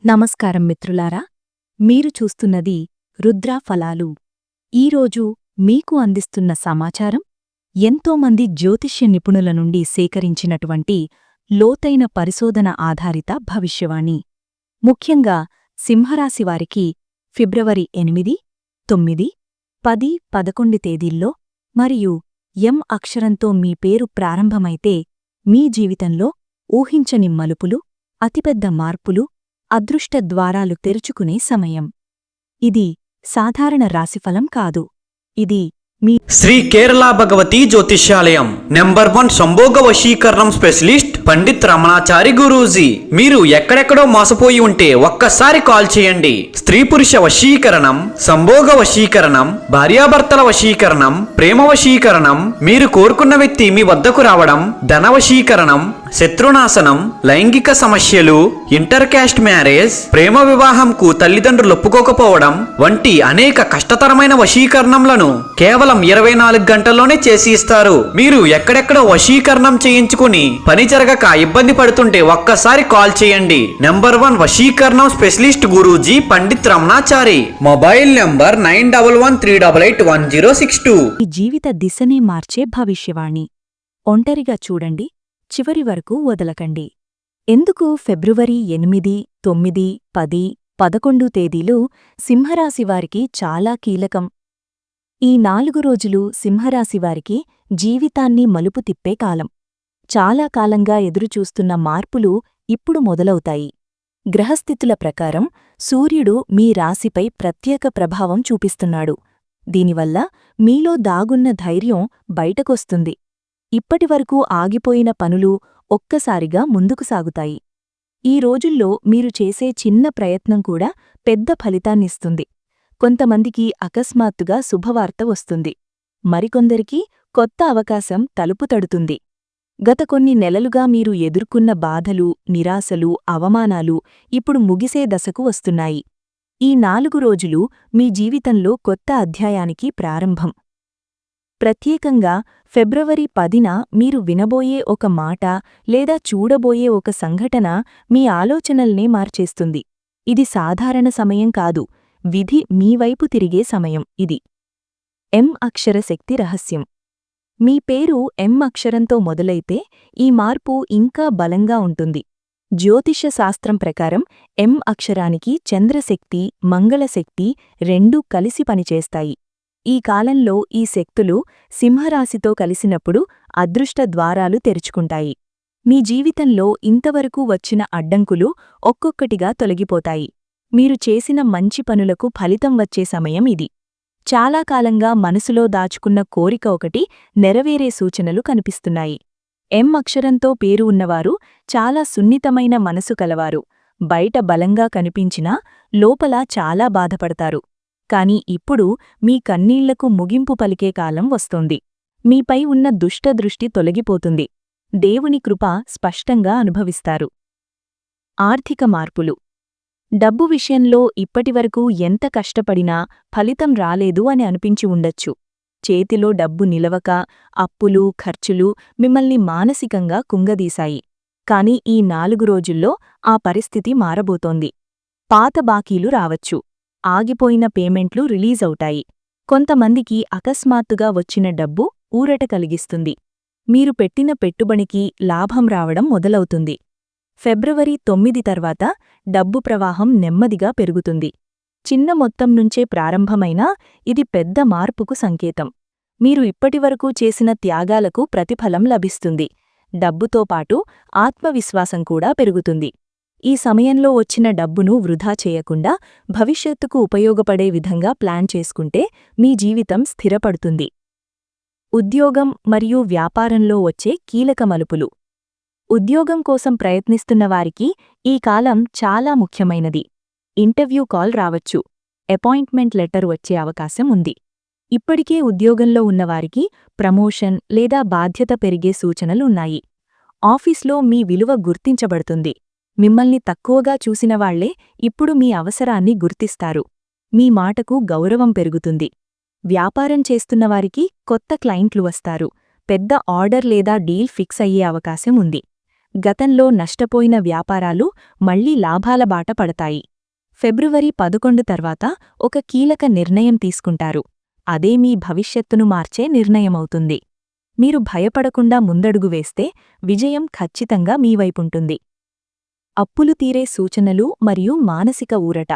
నమస్కారం మిత్రులారా, మీరు చూస్తున్నది రుద్ర ఫలాలు. ఈరోజు మీకు అందిస్తున్న సమాచారం ఎంతోమంది జ్యోతిష్య నిపుణుల నుండి సేకరించినటువంటి లోతైన పరిశోధన ఆధారిత భవిష్యవాణి. ముఖ్యంగా సింహరాశివారికి ఫిబ్రవరి 8, 9, 10, 11 తేదీల్లో మరియు ఎం అక్షరంతో మీ పేరు ప్రారంభమైతే మీ జీవితంలో ఊహించని మలుపులు, అతిపెద్ద మార్పులు, అదృష్ట ద్వారాలు తెరుచుకునే సమయం. ఇది సాధారణ రాశిఫలం కాదు. ఇది మీ శ్రీ కేరళ భగవతి జ్యోతిష్యాలయం నంబర్ 1 సంభోగ వశీకరణం స్పెషలిస్ట్ పండిత్ రమణాచారి గురూజీ. మీరు ఎక్కడెక్కడో మోసపోయి ఉంటే ఒక్కసారి కాల్ చేయండి. స్త్రీ పురుష వశీకరణం, సంభోగ వశీకరణం, భార్యాభర్తల వశీకరణం, ప్రేమ వశీకరణం, మీరు కోరుకున్న వ్యక్తి మీ వద్దకు రావడం, ధన వశీకరణం, శత్రునాశనం, లైంగిక సమస్యలు, ఇంటర్ క్యాస్ట్ మ్యారేజ్, ప్రేమ వివాహంకు తల్లిదండ్రులు ఒప్పుకోకపోవడం వంటి అనేక కష్టతరమైన వశీకరణంలను కేవలం 24 గంటల్లోనే చేసి ఇస్తారు. మీరు ఎక్కడెక్కడో వశీకరణం చేయించుకుని పని జరగక ఇబ్బంది పడుతుంటే ఒక్కసారి కాల్ చేయండి. నంబర్ 1 వశీకరణం specialist Guruji Pandit Ramanachari. Mobile number 9113881062. మీ జీవిత దిశనే మార్చే భవిష్యవాణి. ఒంటరిగా చూడండి, చివరి వరకు వదలకండి. ఎందుకు ఫిబ్రవరి 8, 9, 10, 11 తేదీలు సింహరాశివారికి చాలా కీలకం. ఈ 4 రోజులు సింహరాశివారికి జీవితాన్ని మలుపు తిప్పే కాలం. చాలా కాలంగా ఎదురుచూస్తున్న మార్పులు ఇప్పుడు మొదలవుతాయి. గ్రహస్థితుల ప్రకారం సూర్యుడు మీ రాశిపై ప్రత్యేక ప్రభావం చూపిస్తున్నాడు. దీనివల్ల మీలో దాగున్న ధైర్యం బయటకొస్తుంది. ఇప్పటివరకు ఆగిపోయిన పనులు ఒక్కసారిగా ముందుకు సాగుతాయి. ఈ రోజుల్లో మీరు చేసే చిన్న ప్రయత్నం కూడా పెద్ద ఫలితాన్నిస్తుంది. కొంతమందికి అకస్మాత్తుగా శుభవార్త వస్తుంది. మరికొందరికి కొత్త అవకాశం తలుపు తడుతుంది. గత కొన్ని నెలలుగా మీరు ఎదుర్కొన్న బాధలు, నిరాశలు, అవమానాలు ఇప్పుడు ముగిసే దశకు వస్తున్నాయి. ఈ 4 రోజులు మీ జీవితంలో కొత్త అధ్యాయానికి ప్రారంభం. ప్రత్యేకంగా ఫిబ్రవరి 10న మీరు వినబోయే ఒక మాట లేదా చూడబోయే ఒక సంఘటన మీ ఆలోచనల్నే మార్చేస్తుంది. ఇది సాధారణ సమయం కాదు, విధి మీవైపు తిరిగే సమయం ఇది. ఎం అక్షర శక్తి రహస్యం. మీ పేరు ఎం అక్షరంతో మొదలైతే ఈ మార్పు ఇంకా బలంగా ఉంటుంది. జ్యోతిష శాస్త్రం ప్రకారం ఎం అక్షరానికి చంద్రశక్తి, మంగళశక్తి రెండూ కలిసి పనిచేస్తాయి. ఈ కాలంలో ఈ శక్తులు సింహరాశితో కలిసినప్పుడు అదృష్ట ద్వారాలు తెరుచుకుంటాయి. మీ జీవితంలో ఇంతవరకు వచ్చిన అడ్డంకులు ఒక్కొక్కటిగా తొలగిపోతాయి. మీరు చేసిన మంచి పనులకు ఫలితం వచ్చే సమయం ఇది. చాలా కాలంగా మనసులో దాచుకున్న కోరిక ఒకటి నెరవేరే సూచనలు కనిపిస్తున్నాయి. ఎం అక్షరంతో పేరు ఉన్నవారు చాలా సున్నితమైన మనసు కలవారు. బయట బలంగా కనిపించినా లోపల చాలా బాధపడతారు. కాని ఇప్పుడు మీ కన్నీళ్లకు ముగింపు పలికే కాలం వస్తోంది. మీపై ఉన్న దుష్టదృష్టి తొలగిపోతుంది. దేవుని కృప స్పష్టంగా అనుభవిస్తారు. ఆర్థిక మార్పులు. డబ్బు విషయంలో ఇప్పటివరకు ఎంత కష్టపడినా ఫలితం రాలేదు అని అనిపించి ఉండొచ్చు. చేతిలో డబ్బు నిలవక అప్పులు, ఖర్చులు మిమ్మల్ని మానసికంగా కుంగదీశాయి. కాని ఈ 4 రోజుల్లో ఆ పరిస్థితి మారబోతోంది. పాత బాకీలు రావచ్చు. ఆగిపోయిన పేమెంట్లు రిలీజ్ అవుతాయి. కొంతమందికి అకస్మాత్తుగా వచ్చిన డబ్బు ఊరట కలిగిస్తుంది. మీరు పెట్టిన పెట్టుబడికి లాభం రావడం మొదలవుతుంది. ఫిబ్రవరి 9 తర్వాత డబ్బు ప్రవాహం నెమ్మదిగా పెరుగుతుంది. చిన్న మొత్తం నుంచే ప్రారంభమైనా ఇది పెద్ద మార్పుకు సంకేతం. మీరు ఇప్పటివరకు చేసిన త్యాగాలకు ప్రతిఫలం లభిస్తుంది. డబ్బుతో పాటు ఆత్మవిశ్వాసం కూడా పెరుగుతుంది. ఈ సమయంలో వచ్చిన డబ్బును వృధా చేయకుండా భవిష్యత్తుకు ఉపయోగపడే విధంగా ప్లాన్ చేసుకుంటే మీ జీవితం స్థిరపడుతుంది. ఉద్యోగం మరియు వ్యాపారంలో వచ్చే కీలక మలుపులు. ఉద్యోగం కోసం ప్రయత్నిస్తున్నవారికి ఈ కాలం చాలా ముఖ్యమైనది. ఇంటర్వ్యూ కాల్ రావచ్చు. అపాయింట్మెంట్ లెటర్ వచ్చే అవకాశం ఉంది. ఇప్పటికే ఉద్యోగంలో ఉన్నవారికి ప్రమోషన్ లేదా బాధ్యత పెరిగే సూచనలున్నాయి. ఆఫీస్లో మీ విలువ గుర్తించబడుతుంది. మిమ్మల్ని తక్కువగా చూసినవాళ్లే ఇప్పుడు మీ అవసరాన్ని గుర్తిస్తారు. మీ మాటకు గౌరవం పెరుగుతుంది. వ్యాపారం చేస్తున్నవారికి కొత్త క్లయింట్లు వస్తారు. పెద్ద ఆర్డర్ లేదా డీల్ ఫిక్స్ అయ్యే అవకాశం ఉంది. గతంలో నష్టపోయిన వ్యాపారాలు మళ్లీ లాభాల బాట పడతాయి. ఫిబ్రవరి 11 తర్వాత ఒక కీలక నిర్ణయం తీసుకుంటారు. అదే మీ భవిష్యత్తును మార్చే నిర్ణయమవుతుంది. మీరు భయపడకుండా ముందడుగు వేస్తే విజయం ఖచ్చితంగా మీ వైపుంటుంది. అప్పులు తీరే సూచనలు మరియు మానసిక ఊరట.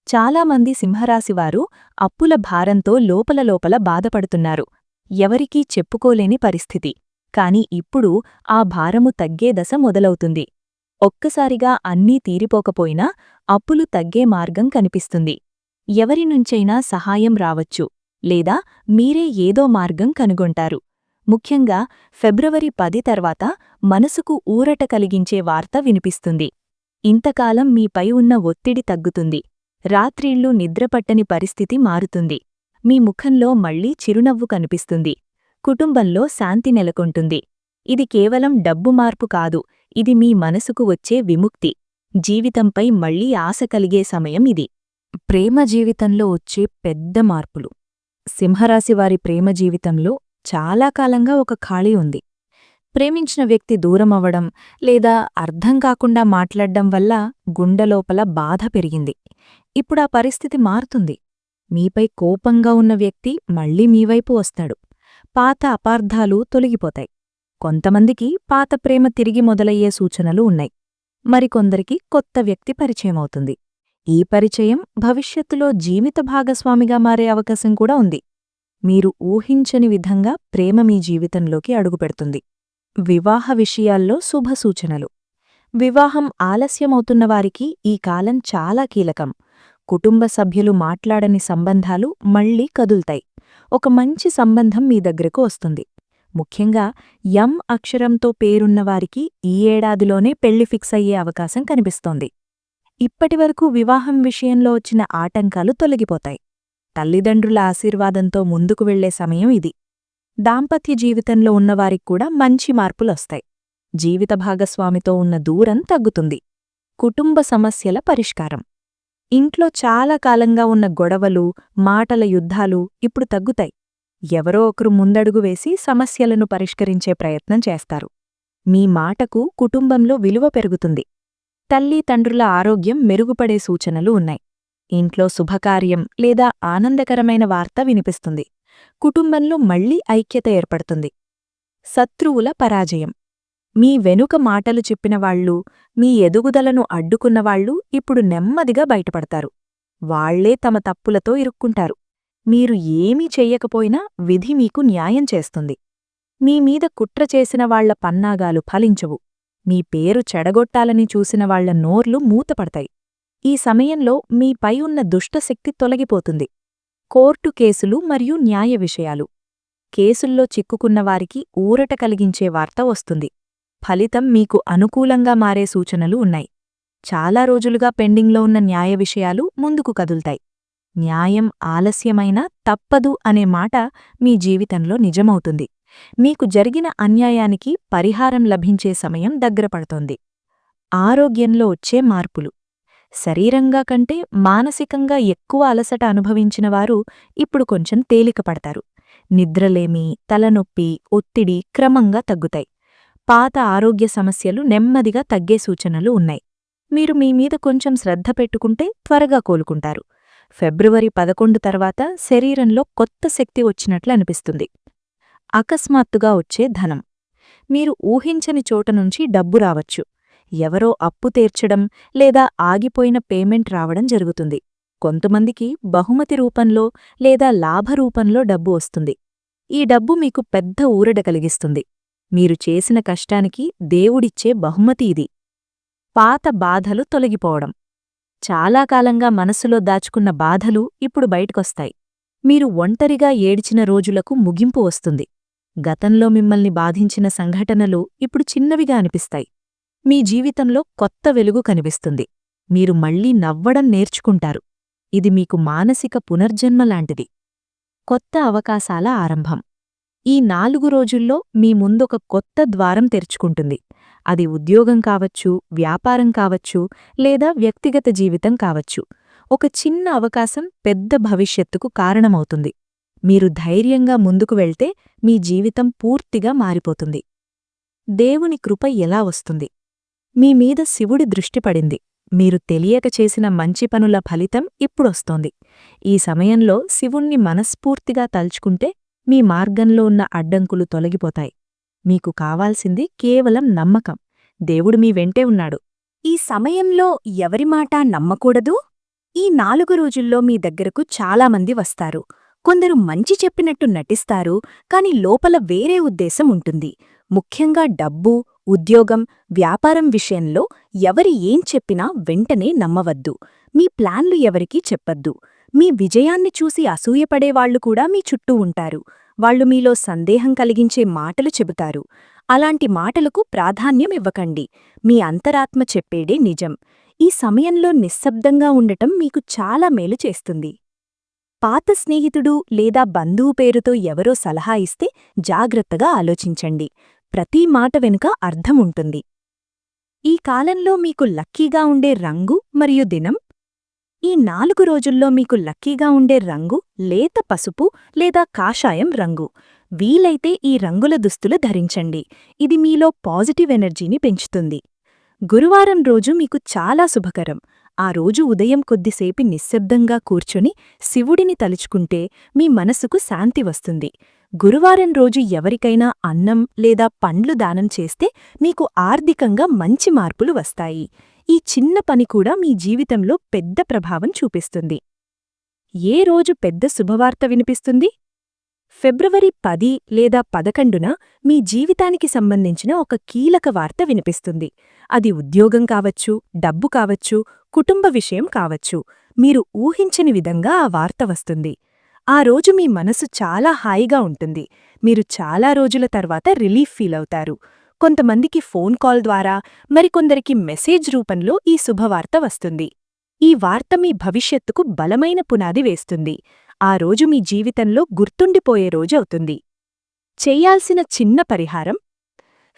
చాలామంది సింహరాశివారు అప్పుల భారంతో లోపల బాధపడుతున్నారు. ఎవరికీ చెప్పుకోలేని పరిస్థితి. కాని ఇప్పుడు ఆ భారము తగ్గే దశ మొదలవుతుంది. ఒక్కసారిగా అన్నీ తీరిపోకపోయినా అప్పులు తగ్గే మార్గం కనిపిస్తుంది. ఎవరినుంచైనా సహాయం రావచ్చు, లేదా మీరే ఏదో మార్గం కనుగొంటారు. ముఖ్యంగా ఫిబ్రవరి 10 తర్వాత మనసుకు ఊరట కలిగించే వార్త వినిపిస్తుంది. ఇంతకాలం మీపై ఉన్న ఒత్తిడి తగ్గుతుంది. రాత్రిళ్లు నిద్రపట్టని పరిస్థితి మారుతుంది. మీ ముఖంలో మళ్లీ చిరునవ్వు కనిపిస్తుంది. కుటుంబంలో శాంతి నెలకొంటుంది. ఇది కేవలం డబ్బు మార్పు కాదు, ఇది మీ మనసుకు వచ్చే విముక్తి. జీవితంపై మళ్లీ ఆశ కలిగే సమయం ఇది. ప్రేమ జీవితంలో వచ్చే పెద్ద మార్పులు. సింహరాశివారి ప్రేమ జీవితంలో చాలా కాలంగా ఒక ఖాళీ ఉంది. ప్రేమించిన వ్యక్తి దూరమవ్వడం లేదా అర్థం కాకుండా మాట్లాడ్డం వల్ల గుండెలోపల బాధ పెరిగింది. ఇప్పుడా పరిస్థితి మారుతుంది. మీపై కోపంగా ఉన్న వ్యక్తి మళ్లీ మీవైపు వస్తాడు. పాత అపార్థాలు తొలగిపోతాయి. కొంతమందికి పాత ప్రేమ తిరిగి మొదలయ్యే సూచనలు ఉన్నాయి. మరికొందరికి కొత్త వ్యక్తి పరిచయమవుతుంది. ఈ పరిచయం భవిష్యత్తులో జీవిత భాగస్వామిగా మారే అవకాశం కూడా ఉంది. మీరు ఊహించని విధంగా ప్రేమ మీ జీవితంలోకి అడుగుపెడుతుంది. వివాహ విషయాల్లో శుభసూచనలు. వివాహం ఆలస్యమవుతున్నవారికి ఈ కాలం చాలా కీలకం. కుటుంబ సభ్యులు మాట్లాడని సంబంధాలు మళ్లీ కదుల్తాయి. ఒక మంచి సంబంధం మీ దగ్గరకు వస్తుంది. ముఖ్యంగా యం అక్షరంతో పేరున్నవారికి ఈ ఏడాదిలోనే పెళ్లి ఫిక్స్ అయ్యే అవకాశం కనిపిస్తోంది. ఇప్పటివరకు వివాహం విషయంలో వచ్చిన ఆటంకాలు తొలగిపోతాయి. తల్లిదండ్రుల ఆశీర్వాదంతో ముందుకు వెళ్లే సమయం ఇది. దాంపత్య జీవితంలో ఉన్నవారికి కూడా మంచి మార్పులొస్తాయి. జీవిత భాగస్వామితో ఉన్న దూరం తగ్గుతుంది. కుటుంబ సమస్యల పరిష్కారం. ఇంట్లో చాలా కాలంగా ఉన్న గొడవలు, మాటల యుద్ధాలు ఇప్పుడు తగ్గుతాయి. ఎవరో ఒకరు ముందడుగు వేసి సమస్యలను పరిష్కరించే ప్రయత్నం చేస్తారు. మీ మాటకు కుటుంబంలో విలువ పెరుగుతుంది. తల్లి తండ్రుల ఆరోగ్యం మెరుగుపడే సూచనలు ఉన్నాయి. ఇంట్లో శుభకార్యం లేదా ఆనందకరమైన వార్త వినిపిస్తుంది. కుటుంబంలో మళ్లీ ఐక్యత ఏర్పడుతుంది. శత్రువుల పరాజయం. మీ వెనుక మాటలు చెప్పినవాళ్లు, మీ ఎదుగుదలను అడ్డుకున్నవాళ్లు ఇప్పుడు నెమ్మదిగా బయటపడతారు. వాళ్లే తమ తప్పులతో ఇరుక్కుంటారు. మీరు ఏమీ చెయ్యకపోయినా విధి మీకు న్యాయం చేస్తుంది. మీమీద కుట్ర చేసిన వాళ్ల పన్నాగాలు ఫలించవు. మీ పేరు చెడగొట్టాలని చూసిన వాళ్ల నోర్లు మూతపడతాయి. ఈ సమయంలో మీపై ఉన్న దుష్టశక్తి తొలగిపోతుంది. కోర్టు కేసులు మరియు న్యాయ విషయాలు. కేసుల్లో చిక్కుకున్నవారికి ఊరట కలిగించే వార్త వస్తుంది. ఫలితం మీకు అనుకూలంగా మారే సూచనలు ఉన్నాయి. చాలా రోజులుగా పెండింగ్లో ఉన్న న్యాయ విషయాలు ముందుకు కదుల్తాయి. న్యాయం ఆలస్యమైనా తప్పదు అనే మాట మీ జీవితంలో నిజమవుతుంది. మీకు జరిగిన అన్యాయానికి పరిహారం లభించే సమయం దగ్గరపడుతోంది. ఆరోగ్యంలో వచ్చే మార్పులు. శరీరంగా కంటే మానసికంగా ఎక్కువ అలసట అనుభవించినవారు ఇప్పుడు కొంచెం తేలికపడతారు. నిద్రలేమి, తలనొప్పి, ఒత్తిడి క్రమంగా తగ్గుతాయి. పాత ఆరోగ్య సమస్యలు నెమ్మదిగా తగ్గే సూచనలు ఉన్నాయి. మీరు మీమీద కొంచెం శ్రద్ధ పెట్టుకుంటే త్వరగా కోలుకుంటారు. ఫిబ్రవరి 11 తర్వాత శరీరంలో కొత్త శక్తి వచ్చినట్లు అనిపిస్తుంది. అకస్మాత్తుగా వచ్చే ధనం. మీరు ఊహించని చోటనుంచి డబ్బు రావచ్చు. ఎవరో అప్పు తీర్చడం లేదా ఆగిపోయిన పేమెంట్ రావడం జరుగుతుంది. కొంతమందికి బహుమతి రూపంలో లేదా లాభ రూపంలో డబ్బు వస్తుంది. ఈ డబ్బు మీకు పెద్ద ఊరట కలిగిస్తుంది. మీరు చేసిన కష్టానికి దేవుడిచ్చే బహుమతి ఇది. పాత బాధలు తొలగిపోవడం. చాలా కాలంగా మనసులో దాచుకున్న బాధలు ఇప్పుడు బయటకొస్తాయి. మీరు ఒంటరిగా ఏడ్చిన రోజులకు ముగింపు వస్తుంది. గతంలో మిమ్మల్ని బాధించిన సంఘటనలు ఇప్పుడు చిన్నవిగా అనిపిస్తాయి. మీ జీవితంలో కొత్త వెలుగు కనిపిస్తుంది. మీరు మళ్లీ నవ్వడం నేర్చుకుంటారు. ఇది మీకు మానసిక పునర్జన్మ లాంటిది. కొత్త అవకాశాల ఆరంభం. ఈ 4 రోజుల్లో మీ ముందొక కొత్త ద్వారం తెరుచుకుంటుంది. అది ఉద్యోగం కావచ్చు, వ్యాపారం కావచ్చు, లేదా వ్యక్తిగత జీవితం కావచ్చు. ఒక చిన్న అవకాశం పెద్ద భవిష్యత్తుకు కారణమవుతుంది. మీరు ధైర్యంగా ముందుకు వెళ్తే మీ జీవితం పూర్తిగా మారిపోతుంది. దేవుని కృప ఎలా వస్తుంది? మీ మీద శివుడి దృష్టి పడింది. మీరు తెలియక చేసిన మంచి పనుల ఫలితం ఇప్పుడొస్తోంది. ఈ సమయంలో శివుణ్ణి మనస్ఫూర్తిగా తలుచుకుంటే మీ మార్గంలో ఉన్న అడ్డంకులు తొలగిపోతాయి. మీకు కావాల్సింది కేవలం నమ్మకం. దేవుడు మీ వెంటే ఉన్నాడు. ఈ సమయంలో ఎవరి మాట నమ్మకూడదు? ఈ 4 రోజుల్లో మీ దగ్గరకు చాలామంది వస్తారు. కొందరు మంచి చెప్పినట్టు నటిస్తారు, కాని లోపల వేరే ఉద్దేశం ఉంటుంది. ముఖ్యంగా డబ్బు, ఉద్యోగం, వ్యాపారం విషయంలో ఎవరి ఏం చెప్పినా వెంటనే నమ్మవద్దు. మీ ప్లాన్లు ఎవరికీ చెప్పద్దు. మీ విజయాన్ని చూసి అసూయపడేవాళ్లు కూడా మీ చుట్టూ ఉంటారు. వాళ్లు మీలో సందేహం కలిగించే మాటలు చెబుతారు. అలాంటి మాటలకు ప్రాధాన్యం ఇవ్వకండి. మీ అంతరాత్మ చెప్పేడే నిజం. ఈ సమయంలో నిశ్శబ్దంగా ఉండటం మీకు చాలా మేలు చేస్తుంది. పాత స్నేహితుడు లేదా బంధువు పేరుతో ఎవరో సలహా ఇస్తే జాగ్రత్తగా ఆలోచించండి. ప్రతి మాట వెనుక అర్థముంటుంది. ఈ కాలంలో మీకు లక్కీగా ఉండే రంగు మరియు దినం. ఈ 4 రోజుల్లో మీకు లక్కీగా ఉండే రంగు లేత పసుపు లేదా కాషాయం రంగు. వీలైతే ఈ రంగుల దుస్తులు ధరించండి. ఇది మీలో పాజిటివ్ ఎనర్జీని పెంచుతుంది. గురువారం రోజు మీకు చాలా శుభకరం. ఆ రోజు ఉదయం కొద్దిసేపు నిశ్శబ్దంగా కూర్చొని శివుడిని తలుచుకుంటే మీ మనసుకు శాంతి వస్తుంది. గురువారం రోజు ఎవరికైనా అన్నం లేదా పండ్లు దానం చేస్తే మీకు ఆర్థికంగా మంచి మార్పులు వస్తాయి. ఈ చిన్న పని కూడా మీ జీవితంలో పెద్ద ప్రభావం చూపిస్తుంది. ఏ రోజు పెద్ద శుభవార్త వినిపిస్తుంది? ఫిబ్రవరి 10 లేదా 11న మీ జీవితానికి సంబంధించిన ఒక కీలక వార్త వినిపిస్తుంది. అది ఉద్యోగం కావచ్చు, డబ్బు కావచ్చు, కుటుంబ విషయం కావచ్చు. మీరు ఊహించని విధంగా ఆ వార్త వస్తుంది. ఆ రోజు మీ మనసు చాలా హాయిగా ఉంటుంది. మీరు చాలా రోజుల తర్వాత రిలీఫ్ ఫీలవుతారు. కొంతమందికి ఫోన్ కాల్ ద్వారా, మరికొందరికి మెసేజ్ రూపంలో ఈ శుభవార్త వస్తుంది. ఈ వార్త మీ భవిష్యత్తుకు బలమైన పునాది వేస్తుంది. ఆ రోజు మీ జీవితంలో గుర్తుండిపోయే రోజవుతుంది. చెయ్యాల్సిన చిన్న పరిహారం: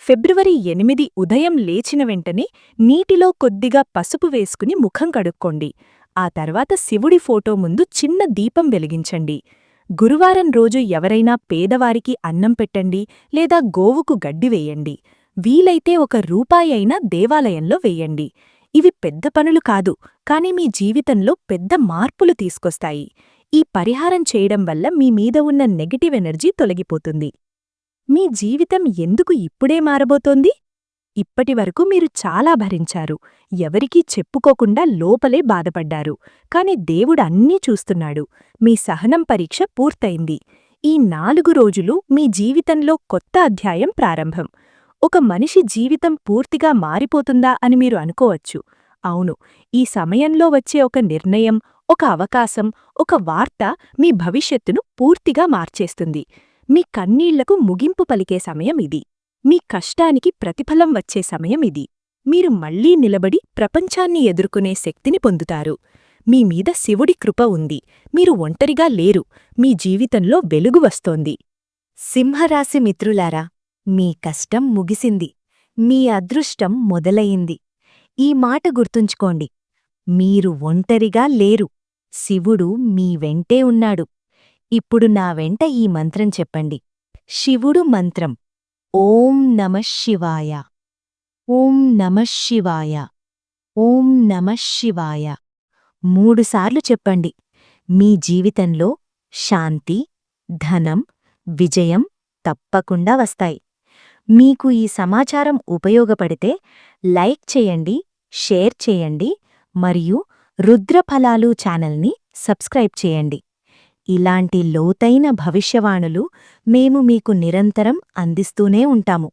ఫిబ్రవరి 8 ఉదయం లేచిన వెంటనే నీటిలో కొద్దిగా పసుపు వేసుకుని ముఖం కడుక్కోండి. ఆ తర్వాత శివుడి ఫోటో ముందు చిన్న దీపం వెలిగించండి. గురువారం రోజు ఎవరైనా పేదవారికి అన్నం పెట్టండి లేదా గోవుకు గడ్డి వేయండి. వీలైతే ₹1 అయినా దేవాలయంలో వేయండి. ఇవి పెద్ద పనులు కాదు, కాని మీ జీవితంలో పెద్ద మార్పులు తీసుకొస్తాయి. ఈ పరిహారం చేయడం వల్ల మీ మీద ఉన్న నెగటివ్ ఎనర్జీ తొలగిపోతుంది. మీ జీవితం ఎందుకు ఇప్పుడే మారబోతోంది? ఇప్పటివరకు మీరు చాలా భరించారు. ఎవరికీ చెప్పుకోకుండా లోపలే బాధపడ్డారు. కాని దేవుడు అన్నీ చూస్తున్నాడు. మీ సహనం పరీక్ష పూర్తయింది. ఈ 4 రోజులు మీ జీవితంలో కొత్త అధ్యాయం ప్రారంభం. ఒక మనిషి జీవితం పూర్తిగా మారిపోతుందా అని మీరు అనుకోవచ్చు. అవును, ఈ సమయంలో వచ్చే ఒక నిర్ణయం, ఒక అవకాశం, ఒక వార్త మీ భవిష్యత్తును పూర్తిగా మార్చేస్తుంది. మీ కన్నీళ్లకు ముగింపు పలికే సమయం ఇది. మీ కష్టానికి ప్రతిఫలం వచ్చే సమయం ఇది. మీరు మళ్లీ నిలబడి ప్రపంచాన్ని ఎదుర్కొనే శక్తిని పొందుతారు. మీ మీద శివుడి కృప ఉంది. మీరు ఒంటరిగా లేరు. మీ జీవితంలో వెలుగు వస్తోంది. సింహరాశి మిత్రులారా, మీ కష్టం ముగిసింది. మీ అదృష్టం మొదలయింది. ఈ మాట గుర్తుంచుకోండి. మీరు ఒంటరిగా లేరు. శివుడు మీ వెంటే ఉన్నాడు. ఇప్పుడు నా వెంట ఈ మంత్రం చెప్పండి. శివుడు మంత్రం: ఓం నమః శివాయ, ఓం నమః శివాయ, ఓం నమః శివాయ 3 సార్లు చెప్పండి. మీ జీవితంలో శాంతి, ధనం, విజయం తప్పకుండా వస్తాయి. మీకు ఈ సమాచారం ఉపయోగపడితే లైక్ చేయండి, షేర్ చేయండి మరియు రుద్రఫలాలు ఛానల్ని సబ్స్క్రైబ్ చేయండి. ఇలాంటి లోతైన భవిష్యవాణులు మేము మీకు నిరంతరం అందిస్తూనే ఉంటాము.